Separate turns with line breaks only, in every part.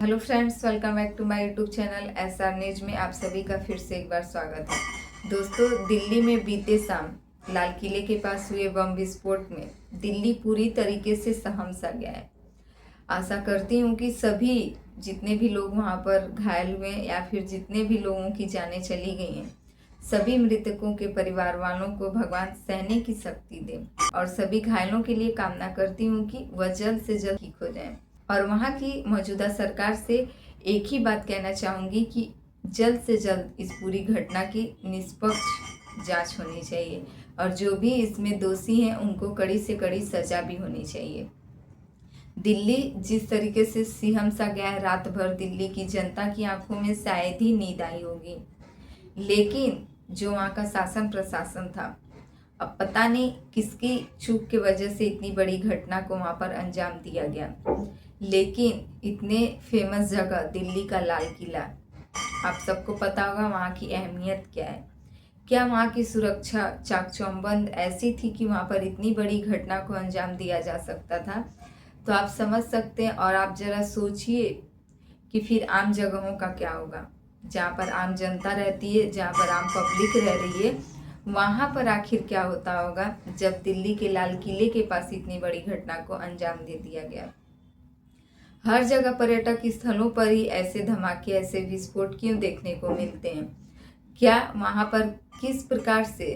Hello friends, welcome back to my YouTube channel S R news में आप सभी का फिर से एक बार स्वागत है। दोस्तों, दिल्ली में बीते शाम लाल किले के पास हुए बम विस्फोट में दिल्ली पूरी तरीके से सहम-सा गया है। आशा करती हूँ कि सभी जितने भी लोग वहाँ पर घायल हुए या फिर जितने भी लोगों की जानें चली गई हैं, सभी मृतकों के परिवार वालों को भगवान सहने की शक्ति दे और सभी घायलों के लिए कामना करती हूँ कि वह जल्द से जल्द ठीक हो जाएं। और वहाँ की मौजूदा सरकार से एक ही बात कहना चाहूँगी कि जल्द से जल्द इस पूरी घटना की निष्पक्ष जांच होनी चाहिए और जो भी इसमें दोषी हैं उनको कड़ी से कड़ी सजा भी होनी चाहिए। दिल्ली जिस तरीके से सिहम सा गया है, रात भर दिल्ली की जनता की आंखों में शायद ही नींद आई होगी, लेकिन जो वहाँ का शासन प्रशासन था, अब पता नहीं किसकी चूक की वजह से इतनी बड़ी घटना को वहाँ पर अंजाम दिया गया। लेकिन इतने फेमस जगह दिल्ली का लाल किला, आप सबको पता होगा वहाँ की अहमियत क्या है। क्या वहाँ की सुरक्षा चाक चौबंद ऐसी थी कि वहाँ पर इतनी बड़ी घटना को अंजाम दिया जा सकता था? तो आप समझ सकते हैं। और आप जरा सोचिए कि फिर आम जगहों का क्या होगा, जहाँ पर आम जनता रहती है, जहाँ पर आम पब्लिक रह रही है, वहाँ पर आखिर क्या होता होगा जब दिल्ली के लाल किले के पास इतनी बड़ी घटना को अंजाम दे दिया गया। हर जगह पर्यटक स्थलों पर ही ऐसे धमाके, ऐसे विस्फोट क्यों देखने को मिलते हैं? क्या वहाँ पर किस प्रकार से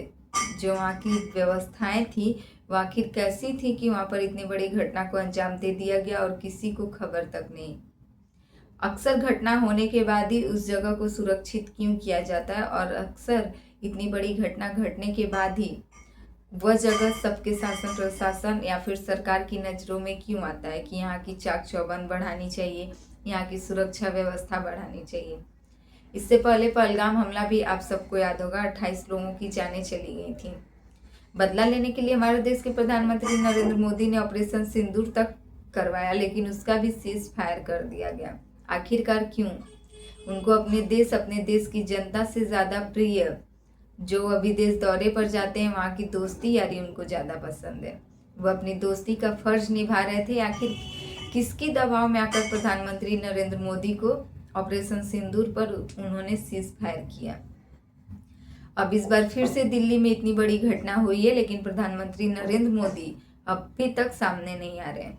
जो वहाँ की व्यवस्थाएं थी वो आखिर कैसी थी कि वहाँ पर इतनी बड़ी घटना को अंजाम दे दिया गया और किसी को खबर तक नहीं? अक्सर घटना होने के बाद ही उस जगह को सुरक्षित क्यों किया जाता है और अक्सर इतनी बड़ी घटना घटने के बाद ही वह जगह सबके शासन प्रशासन या फिर सरकार की नज़रों में क्यों आता है कि यहाँ की चाक चौबंद बढ़ानी चाहिए, यहाँ की सुरक्षा व्यवस्था बढ़ानी चाहिए। इससे पहले पहलगाम हमला भी आप सबको याद होगा, 28 लोगों की जानें चली गई थी। बदला लेने के लिए हमारे देश के प्रधानमंत्री नरेंद्र मोदी ने ऑपरेशन सिंदूर तक करवाया, लेकिन उसका भी सीज फायर कर दिया गया। आखिरकार क्यों? उनको अपने देश की जनता से ज़्यादा प्रिय जो अभी देश दौरे पर जाते हैं, वहाँ की दोस्ती यारी उनको ज़्यादा पसंद है। वह अपनी दोस्ती का फर्ज निभा रहे थे। आखिर किसकी दबाव में आकर प्रधानमंत्री नरेंद्र मोदी को ऑपरेशन सिंदूर पर उन्होंने सीज फायर किया? अब इस बार फिर से दिल्ली में इतनी बड़ी घटना हुई है, लेकिन प्रधानमंत्री नरेंद्र मोदी अभी तक सामने नहीं आ रहे।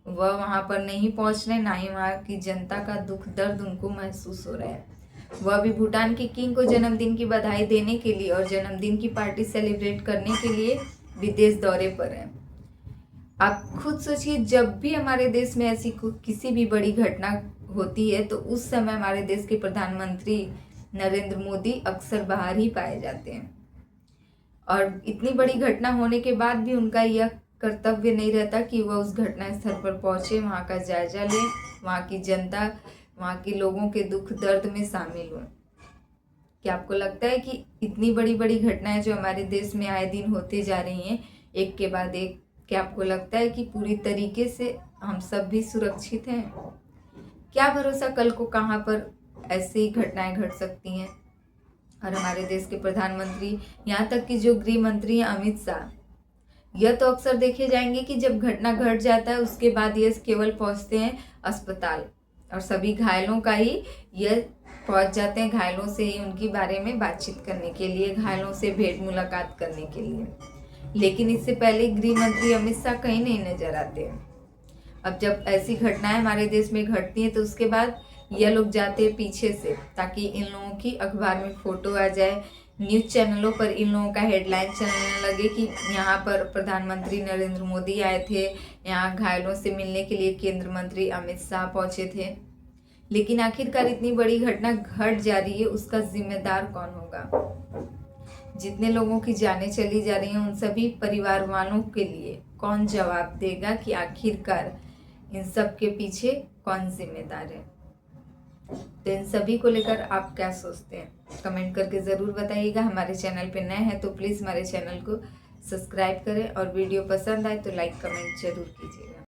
वह वहाँ पर नहीं पहुँच रहे, ना ही वहाँ की जनता का दुख दर्द उनको महसूस हो रहा है। वह भी भूटान के किंग को जन्मदिन की बधाई देने के लिए और जन्मदिन की पार्टी सेलिब्रेट करने के लिए विदेश दौरे पर हैं। आप खुद सोचिए, जब भी हमारे देश में ऐसी किसी भी बड़ी घटना होती है तो उस समय हमारे देश के प्रधानमंत्री नरेंद्र मोदी अक्सर बाहर ही पाए जाते हैं। और इतनी बड़ी घटना होने के बाद भी उनका यह कर्तव्य नहीं रहता कि वह उस घटना स्थल पर पहुंचे, वहाँ का जायजा लें, वहाँ की जनता, वहाँ के लोगों के दुख दर्द में शामिल हो। क्या आपको लगता है कि इतनी बड़ी बड़ी घटनाएं जो हमारे देश में आए दिन होते जा रही हैं एक के बाद एक, क्या आपको लगता है कि पूरी तरीके से हम सब भी सुरक्षित हैं? क्या भरोसा कल को कहाँ पर ऐसी ही घटनाएं घट सकती हैं? और हमारे देश के प्रधानमंत्री, यहाँ तक कि जो गृह मंत्री हैं अमित शाह, यह तो अक्सर देखे जाएंगे कि जब घटना घट जाता है उसके बाद ये केवल पहुँचते हैं अस्पताल और सभी घायलों का ही यह पहुंच जाते हैं, घायलों से ही उनके बारे में बातचीत करने के लिए, घायलों से भेंट मुलाकात करने के लिए। लेकिन इससे पहले गृह मंत्री अमित शाह कहीं नहीं नजर आते हैं। अब जब ऐसी घटनाएं हमारे देश में घटती हैं तो उसके बाद यह लोग जाते हैं पीछे से, ताकि इन लोगों की अखबार में फोटो आ जाए, न्यूज़ चैनलों पर इन लोगों का हेडलाइन चलने लगे कि यहाँ पर प्रधानमंत्री नरेंद्र मोदी आए थे, यहाँ घायलों से मिलने के लिए केंद्रीय मंत्री अमित शाह पहुँचे थे। लेकिन आखिरकार इतनी बड़ी घटना घट जा रही है, उसका जिम्मेदार कौन होगा? जितने लोगों की जानें चली जा रही हैं उन सभी परिवार वालों के लिए कौन जवाब देगा कि आखिरकार इन सब के पीछे कौन जिम्मेदार है? तो इन सभी को लेकर आप क्या सोचते हैं? कमेंट करके ज़रूर बताइएगा। हमारे चैनल पे नए हैं तो प्लीज़ हमारे चैनल को सब्सक्राइब करें और वीडियो पसंद आए तो लाइक कमेंट जरूर कीजिएगा।